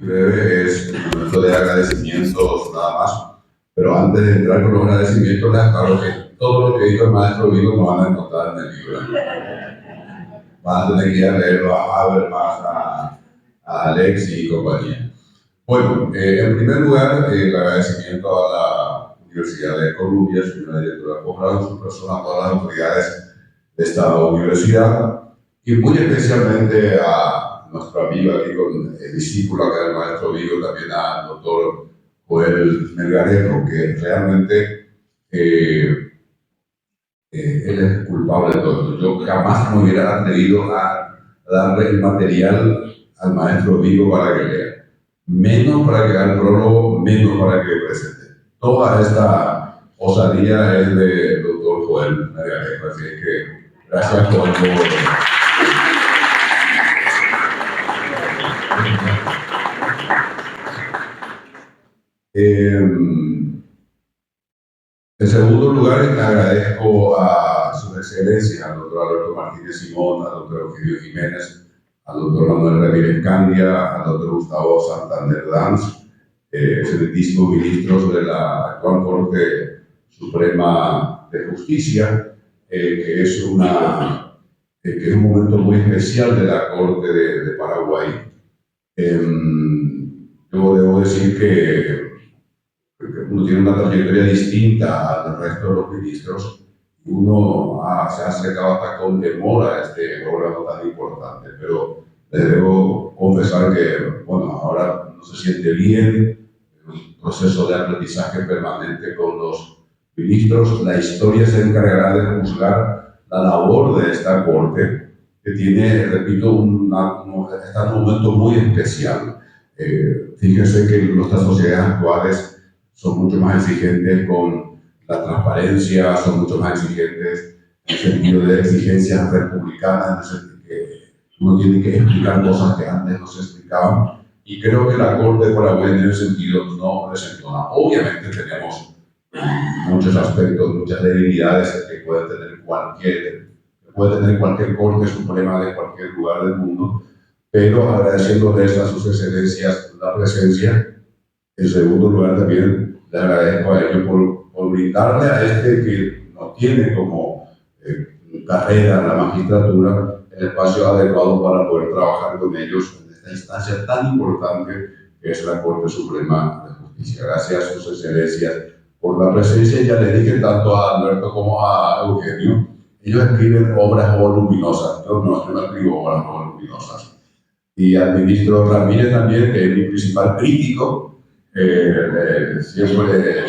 breve, es un momento de agradecimientos nada más. Pero antes de entrar con los agradecimientos, les aclaro que todo lo que dijo el maestro Vigo no van a encontrar en el libro. Van a tener que ir a leerlo a Habermas, a Alexi y compañía. Bueno, en primer lugar, el agradecimiento a la Universidad de Columbia, señora directora de posgrado, en su persona, a todas las autoridades de esta universidad, y muy especialmente a nuestro amigo aquí, con el discípulo acá del maestro Vigo, también al doctor Joel Melgarejo, que realmente él es culpable de todo esto. Yo jamás me hubiera atrevido a darle el material al maestro Vigo para que lea. Menos para que haga el prólogo, menos para que presente. Toda esta osadía es del doctor Joel Melgarejo, así es que gracias por en segundo lugar, le agradezco a sus excelencias, al doctor Alberto Martínez Simón, al doctor Eugenio Jiménez, al doctor Manuel Ramírez Candia, al doctor Gustavo Santander Danz, excelentísimos ministros de la actual Corte Suprema de Justicia, que es un momento muy especial de la Corte de Paraguay. Yo debo decir que uno tiene una trayectoria distinta al resto de los ministros. Uno se ha acercado hasta con temor a este órgano tan importante, pero les debo confesar que, bueno, ahora no se siente bien, un proceso de aprendizaje permanente con los ministros. La historia se encargará de juzgar la labor de esta Corte, que tiene, repito, está en un momento muy especial. Fíjense que nuestras sociedades actuales son mucho más exigentes con la transparencia, son mucho más exigentes en el sentido de exigencias republicanas, en el sentido que uno tiene que explicar cosas que antes no se explicaban. Y creo que la Corte de Paraguay en ese sentido no presentó nada. Obviamente tenemos muchos aspectos, muchas debilidades que puede tener cualquier Corte Suprema de cualquier lugar del mundo, pero agradeciéndoles a sus excelencias la presencia. En segundo lugar, también le agradezco a ellos por brindarle a este que no tiene como carrera en la magistratura el espacio adecuado para poder trabajar con ellos en esta instancia tan importante que es la Corte Suprema de Justicia. Gracias a sus excelencias por la presencia. Ya les dije tanto a Alberto como a Eugenio, ellos escriben obras voluminosas. Yo no escribo obras voluminosas. Y al ministro Ramírez también, que es mi principal crítico. Siempre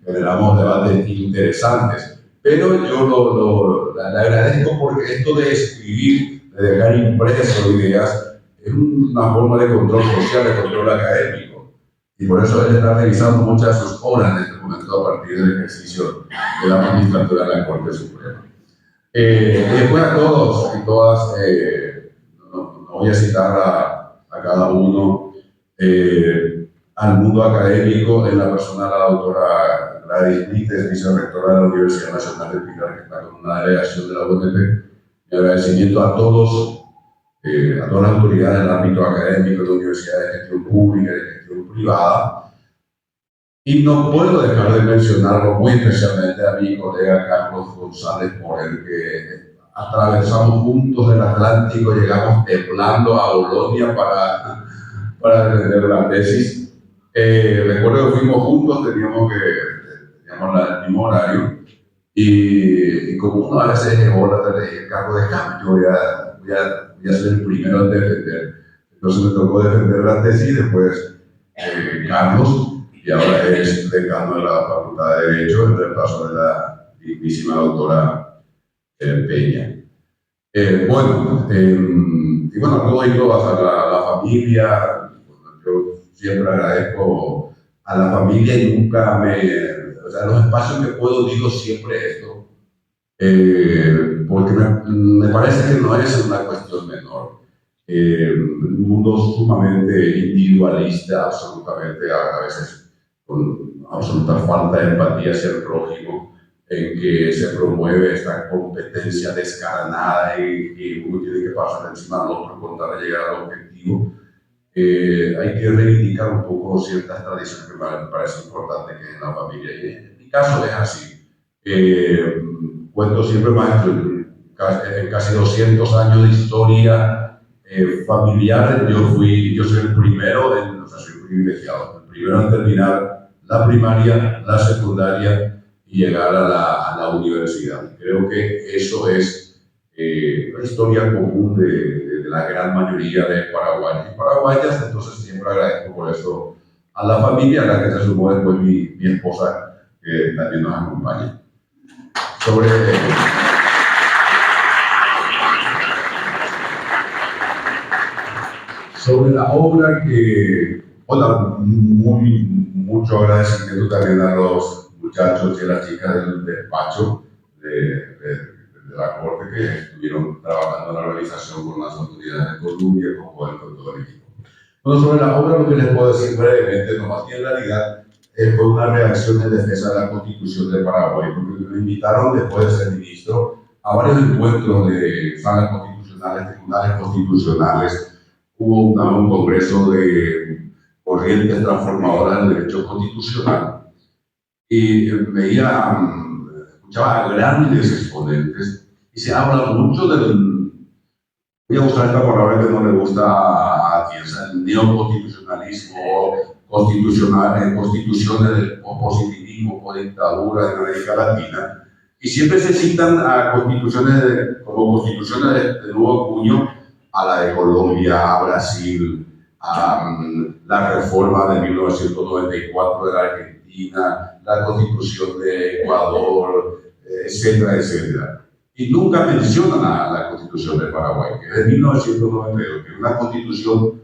generamos debates interesantes, pero yo le agradezco porque esto de escribir, de dejar impreso ideas, es una forma de control social, de control académico, y por eso él está revisando muchas de sus obras en este momento a partir del ejercicio de la magistratura de la Corte Suprema. Después a todos y todas, no voy a citar a cada uno, al mundo académico, en la persona de la doctora Gladys Lítes, vicerrectora de la Universidad Nacional de Pilar, que está con una delegación de la UNP. Mi agradecimiento a todas las autoridades del ámbito académico, de universidades de gestión pública y de gestión privada. Y no puedo dejar de mencionarlo muy especialmente a mi colega Carlos González Morel, que atravesamos juntos el Atlántico, llegamos temblando a Bolonia para defender la tesis. Recuerdo que fuimos juntos, teníamos el mismo horario, y como uno a veces el cargo de cambio, voy a ser el primero en defender. Entonces me tocó defender la tesis, después Carlos, y ahora es decano de la Facultad de Derecho, en reemplazo de la dignísima doctora Peña. Y bueno, todo esto hasta la familia. Yo siempre agradezco a la familia y nunca los espacios que puedo digo siempre esto, porque me parece que no es una cuestión menor. Un mundo sumamente individualista, absolutamente a veces con absoluta falta de empatía hacia el prójimo, en que se promueve esta competencia descarnada y que uno tiene que pasar encima del otro con tal de llegar al objetivo. hay que reivindicar un poco ciertas tradiciones que me parecen importantes que es en la familia. Y en mi caso es así. Cuento siempre, maestro, en casi 200 años de historia familiar, yo soy el primero, o sea, soy privilegiado, el primero en terminar la primaria, la secundaria y llegar a la universidad. Creo que eso es la historia común de la gran mayoría de paraguayos y paraguayas, entonces siempre agradezco por eso a la familia, a la que se sumó después mi esposa, que también nos acompaña. Sobre la obra que, hola, mucho agradecimiento también a los muchachos y a las chicas del despacho de la corte que estuvieron trabajando en la organización con las autoridades de Colombia, con todo el equipo. Bueno, sobre la obra lo que les puedo decir brevemente, nomás que en realidad fue una reacción en defensa de la Constitución de Paraguay, porque me invitaron después de ser ministro a varios encuentros de salas constitucionales, tribunales constitucionales. Hubo un congreso de corrientes transformadoras del derecho constitucional y escuchaba a grandes exponentes y se habla mucho voy a usar esta palabra que no le gusta a quien sea, el neoconstitucionalismo, constituciones o positivismo o dictadura en América Latina, y siempre se citan a constituciones como constituciones de nuevo cuño, a la de Colombia, a Brasil, a la reforma de 1994 de la Argentina, la constitución de Ecuador, etcétera, etcétera. Y nunca mencionan a la Constitución de Paraguay, que es de 1992, que es una constitución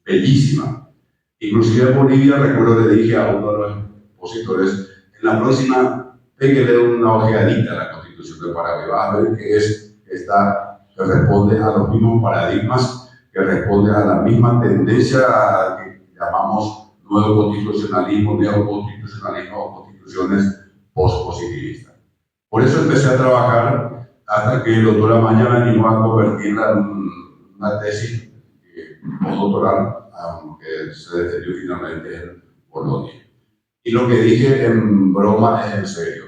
bellísima. Inclusive en Bolivia, recuerdo que le dije a uno de los opositores, en la próxima, pégale una ojeadita a la Constitución de Paraguay, vas a ver que que responde a los mismos paradigmas, que responde a la misma tendencia que llamamos nuevo constitucionalismo, neoconstitucionalismo o constituciones postpositivistas. Por eso empecé a trabajar hasta que el doctor Amaña me animó a convertirla en una tesis postdoctoral, que se defendió finalmente en Polonia. Y lo que dije en broma es en serio.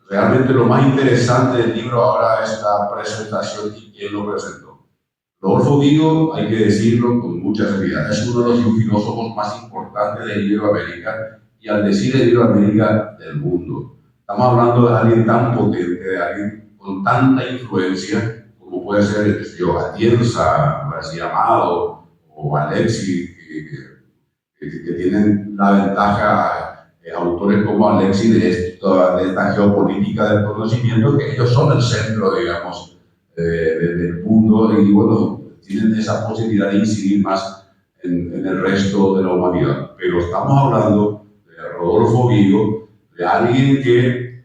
Realmente lo más interesante del libro ahora es la presentación y quién lo presentó. Rodolfo Vigo, hay que decirlo con mucha seriedad, es uno de los filósofos más importantes de Iberoamérica, y al decir de Iberoamérica, del mundo. Estamos hablando de alguien tan potente, de alguien con tanta influencia como puede ser Atienza, García Amado o Alexis, que tienen la ventaja, autores como Alexis, de esta geopolítica del conocimiento, que ellos son el centro, digamos, del mundo, y bueno, tienen esa posibilidad de incidir más en el resto de la humanidad. Pero estamos hablando de Rodolfo Vigo, de alguien que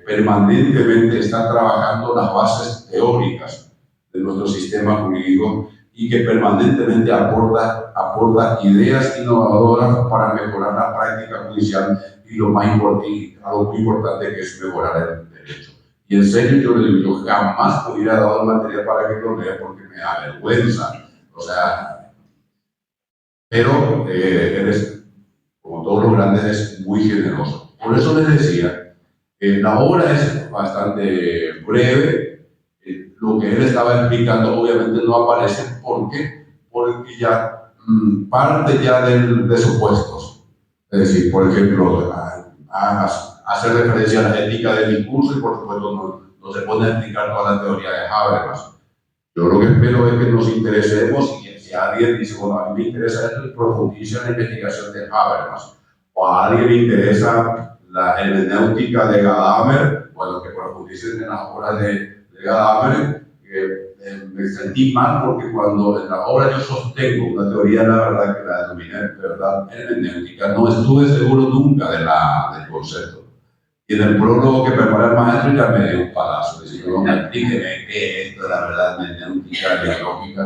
permanentemente está trabajando las bases teóricas de nuestro sistema jurídico y que permanentemente aporta ideas innovadoras para mejorar la práctica judicial y algo muy importante, que es mejorar el derecho. Y en serio yo le digo, yo jamás hubiera dado el material para que lo lea porque me da vergüenza. O sea, pero eres, como todos los grandes, es muy generoso. Por eso les decía, la obra es bastante breve. Lo que él estaba explicando obviamente no aparece. ¿Por qué? Porque ya parte ya de supuestos. Es decir, por ejemplo, hace referencia a la ética del discurso y por supuesto no se pone a explicar toda la teoría de Habermas. Yo lo que espero es que nos interesemos, y si alguien dice, bueno, a mí me interesa esto, profundiza en la investigación de Habermas, o a alguien le interesa la hermenéutica de Gadamer, bueno, que profundicen en las obras de Gadamer. Me sentí mal porque cuando en la obra yo sostengo una teoría de la verdad que la denominé verdad hermenéutica, no estuve seguro nunca del concepto. Y en el prólogo que prepara el maestro ya me dio un palazo. Dice, no, explíqueme qué es esto de la verdad hermenéutica, dialógica.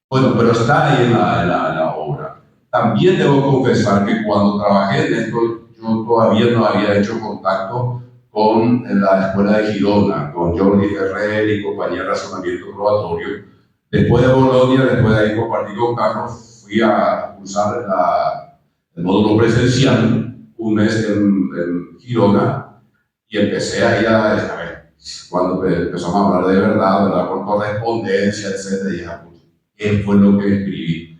Bueno, pero está ahí en la obra. También debo confesar que cuando trabajé en esto, yo todavía no había hecho contacto con la escuela de Girona, con Jordi Ferrer y compañía de razonamiento probatorio, Después de Bolonia, después de ahí compartí con Carlos, fui a cursar el módulo presencial un mes en Girona y empecé ahí a ver, cuando empezamos a hablar de verdad, por correspondencia, etc. Y ya, pues, ¿qué fue lo que escribí?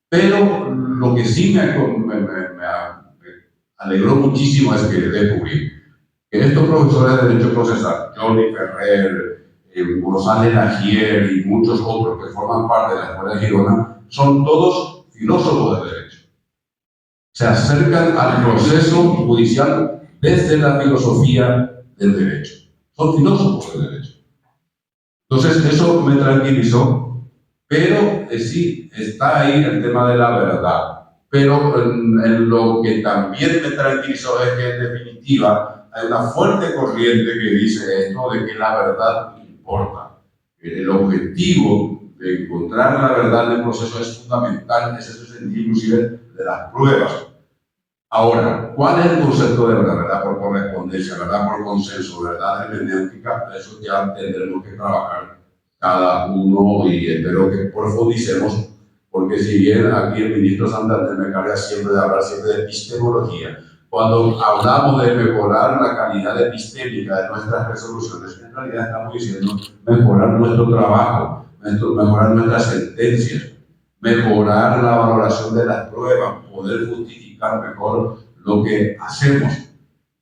Pero lo que sí me alegró muchísimo es que descubrí que estos profesores de Derecho Procesal, Johnny Ferrer, González Lagier y muchos otros que forman parte de la Escuela de Girona, son todos filósofos de derecho. Se acercan al proceso judicial desde la filosofía del derecho. Son filósofos del derecho. Entonces, eso me tranquilizó, pero sí, está ahí el tema de la verdad. Pero en lo que también me tranquilizó es que, en definitiva, hay una fuerte corriente que dice esto de que la verdad importa. El objetivo de encontrar la verdad en el proceso es fundamental, ese es el sentido inclusive de las pruebas. Ahora, ¿cuál es el concepto de verdad? ¿Verdad por correspondencia? ¿Verdad por consenso? ¿Verdad hermenéutica? Eso ya tendremos que trabajar cada uno y espero que profundicemos, porque si bien aquí el ministro Santander me carga siempre de hablar siempre de epistemología, cuando hablamos de mejorar la calidad epistémica de nuestras resoluciones, en realidad estamos diciendo mejorar nuestro trabajo, mejorar nuestras sentencias, mejorar la valoración de las pruebas, poder justificar mejor lo que hacemos.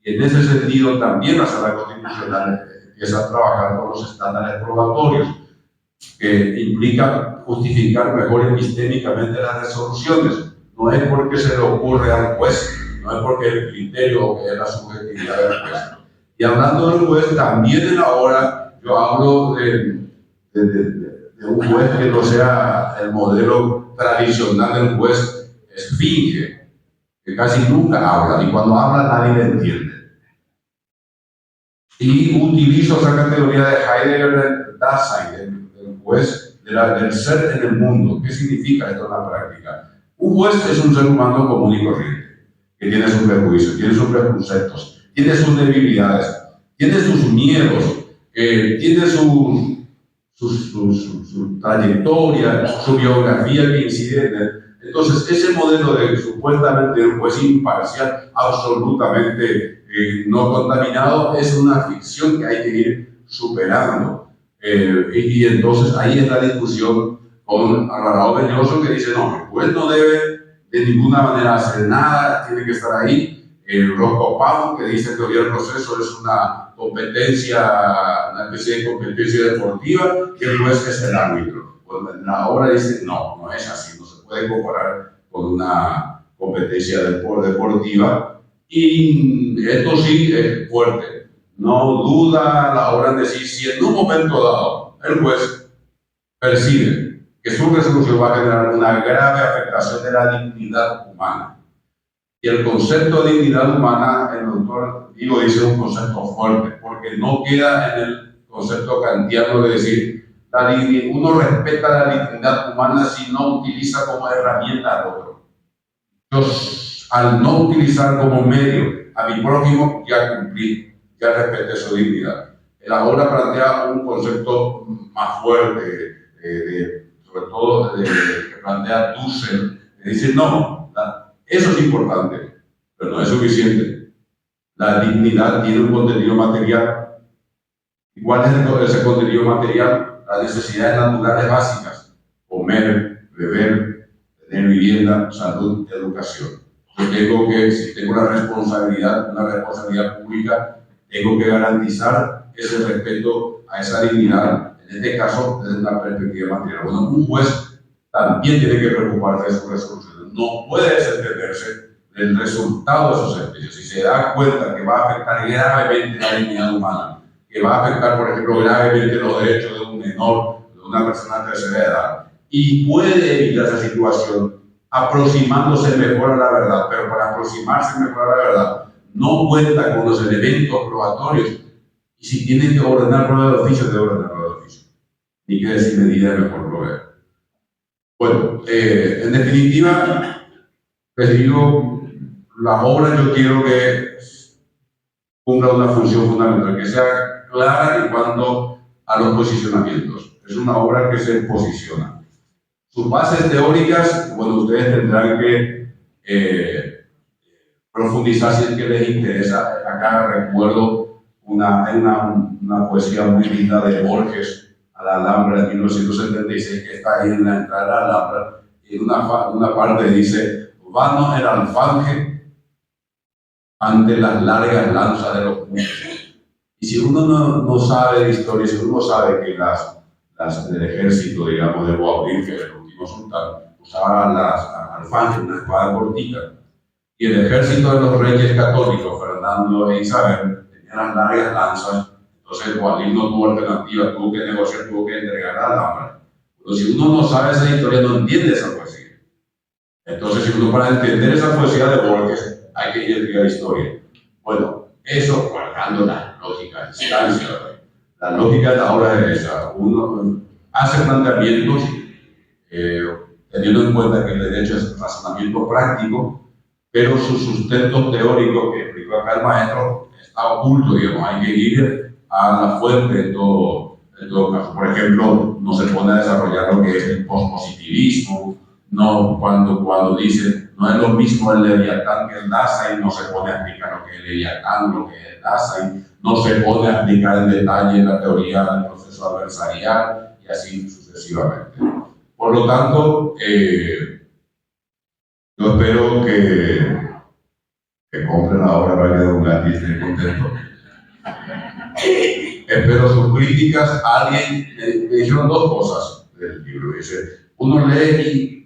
Y en ese sentido también la Sala Constitucional empieza a trabajar con los estándares probatorios, que implica justificar mejor epistémicamente las resoluciones. No es porque se le ocurre al juez, no es porque el criterio o que es la subjetividad del juez. Y hablando del juez, también en la hora yo hablo de un juez que no sea el modelo tradicional del juez esfinge, que casi nunca habla, y cuando habla nadie le entiende. Y utilizo esa categoría de Heidegger del Dasein, del juez, del ser en el mundo. ¿Qué significa esto en la práctica? Un juez es un ser humano común y corriente, que tiene sus prejuicios, tiene sus preconceptos, tiene sus debilidades, tiene sus miedos, tiene su trayectoria, su biografía que incide en él. Entonces, ese modelo de supuestamente un juez imparcial, absolutamente no contaminado, es una ficción que hay que ir superando. Y entonces ahí es la discusión con Alvarado Belloso, que dice, no, el juez no debe de ninguna manera hacer nada, tiene que estar ahí. Rocco Pau, que dice que teoría del proceso es una competencia, una especie de competencia deportiva, que el juez es el árbitro. Pues la obra dice, no, no es así, no se puede comparar con una competencia deportiva. Y esto sí es fuerte. No duda la obra en decir, si en un momento dado el juez percibe que su resolución va a generar una grave afectación de la dignidad humana. Y el concepto de dignidad humana, el doctor Digo dice un concepto fuerte, porque no queda en el concepto kantiano de decir, uno respeta la dignidad humana si no utiliza como herramienta al otro. Yo, al no utilizar como medio a mi prójimo, ya cumplí, ya respeté su dignidad. La obra plantea un concepto más fuerte, sobre todo que plantea Dussel, que dice, no, eso es importante, pero no es suficiente. La dignidad tiene un contenido material. ¿Y cuál es ese contenido material? Las necesidades naturales básicas: comer, beber, tener vivienda, salud, educación. Yo tengo que, si tengo una responsabilidad pública, tengo que garantizar ese respeto a esa dignidad, en este caso desde una perspectiva material. Bueno, un juez también tiene que preocuparse de sus resoluciones. No puede desentenderse del resultado de sus sentencias. Si se da cuenta que va a afectar gravemente la dignidad humana, que va a afectar, por ejemplo, gravemente los derechos de un menor, de una persona de tercera edad, y puede evitar esa situación aproximándose mejor a la verdad, pero para aproximarse mejor a la verdad no cuenta con los elementos probatorios, y si tiene que ordenar prueba de oficio, debe ordenar prueba de oficio, ni que decir medida de mejor proveer. Bueno, en definitiva, les digo, la obra yo quiero que cumpla una función fundamental, que sea clara en cuanto a los posicionamientos. Es una obra que se posiciona. Sus bases teóricas, bueno, ustedes tendrán que profundizar si es que les interesa. Acá recuerdo una poesía muy linda de Borges a la Alhambra de 1976, que está ahí en la entrada de la Alhambra, y en una parte dice: vano el alfanje ante las largas lanzas de los muros. Y si uno no sabe de historia, si uno sabe que del ejército, digamos, de Boabdil, que es el último sultán, usaban las alfanjes, una espada cortita, y el ejército de los reyes católicos, Fernando e Isabel, tenían las largas lanzas. Entonces Boabdil no tuvo alternativa, tuvo que negociar, tuvo que entregar a la Alhambra. Pero si uno no sabe esa historia, no entiende esa poesía. Entonces, si uno, para entender esa poesía de Borges, hay que ir a la historia. Bueno, eso guardando la lógica de distancia. La lógica de la obra es esa. Uno hace planteamientos teniendo en cuenta que el derecho es razonamiento práctico, pero su sustento teórico que explicó acá el maestro está oculto, digamos. Hay que ir a la fuente en todo caso. Por ejemplo, no se pone a desarrollar lo que es el pospositivismo. No, cuando dice, no es lo mismo el Leviatán que el Dasein, no se pone a explicar lo que es el Leviatán, lo que es el Dasein, no se pone a explicar en detalle la teoría del proceso adversarial, y así sucesivamente. Por lo tanto, yo espero que compren la obra para que den un gratis y estén contentos. Espero sus críticas. Alguien me dijeron dos cosas del libro. Dice, uno lee y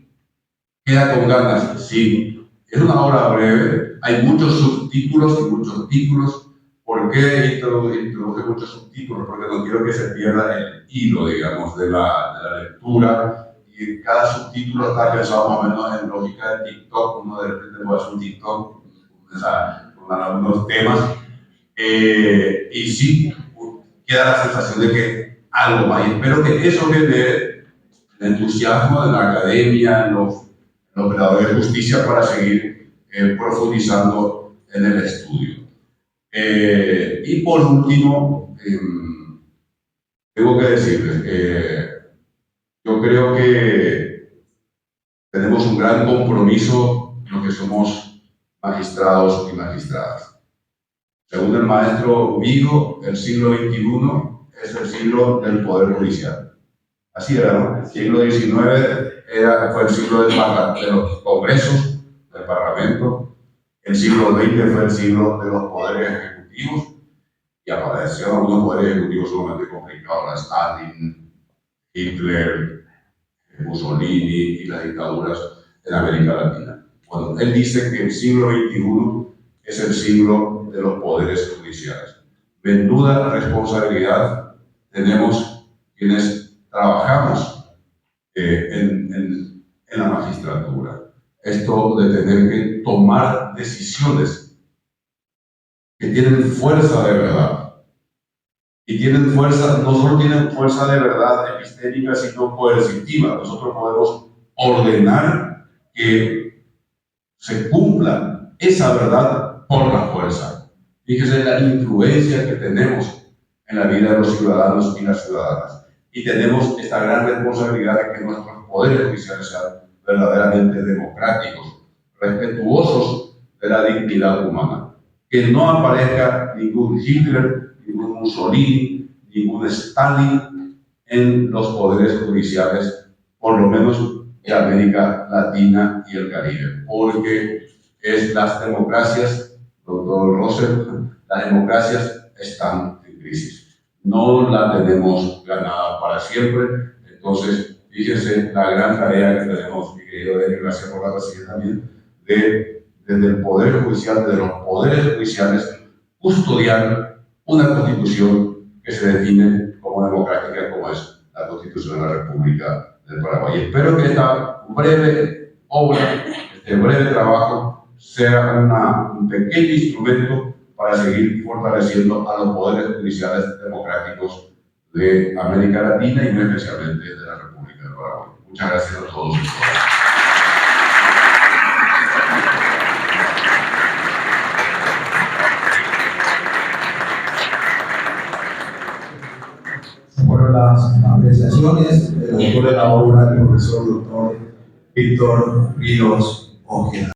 queda con ganas. Sí, es una obra breve, hay muchos subtítulos y muchos títulos. ¿Por qué introduje muchos subtítulos? Porque no quiero que se pierda el hilo, digamos, de la lectura. Y cada subtítulo está pensado más o menos en lógica de TikTok. Uno de repente puede hacer un TikTok con algunos temas. Y sí, queda la sensación de que algo más. Y espero que eso genere el entusiasmo de la academia, los operadores de justicia, para seguir profundizando en el estudio. Y por último, tengo que decirles, yo creo que tenemos un gran compromiso en lo que somos magistrados y magistradas. Según el maestro Vigo, el siglo XXI es el siglo del Poder Judicial. Así era, ¿no? El siglo XIX fue el siglo de los congresos, del Parlamento. El siglo XX fue el siglo de los poderes ejecutivos, y aparecieron algunos poderes ejecutivos sumamente complicados: Stalin, Hitler, Mussolini y las dictaduras en América Latina. Bueno, él dice que el siglo XXI es el siglo de los poderes judiciales. Menuda responsabilidad tenemos quienes trabajamos en la magistratura. Esto de tener que tomar decisiones que tienen fuerza de verdad. Y tienen fuerza, no solo tienen fuerza de verdad epistémica, sino coercitiva. Nosotros podemos ordenar que se cumpla esa verdad por la fuerza. Fíjese la influencia que tenemos en la vida de los ciudadanos y las ciudadanas. Y tenemos esta gran responsabilidad de que nuestros poderes judiciales sean verdaderamente democráticos, respetuosos de la dignidad humana. Que no aparezca ningún Hitler, ningún Mussolini, ningún Stalin en los poderes judiciales, por lo menos de América Latina y el Caribe, porque las democracias, doctor Russell, las democracias están en crisis. No la tenemos ganada para siempre. Entonces, fíjense la gran tarea que tenemos, mi querido Denis, gracias por la paciencia también, desde el Poder Judicial, de los poderes judiciales, custodiar una constitución que se define como democrática, como es la Constitución de la República del Paraguay. Y espero que esta breve obra, este breve trabajo, sea un pequeño instrumento para seguir fortaleciendo a los poderes judiciales democráticos de América Latina y muy especialmente de la República del Paraguay. Muchas gracias a todos. Fueron las apreciaciones Víctor Ríos Ojeda.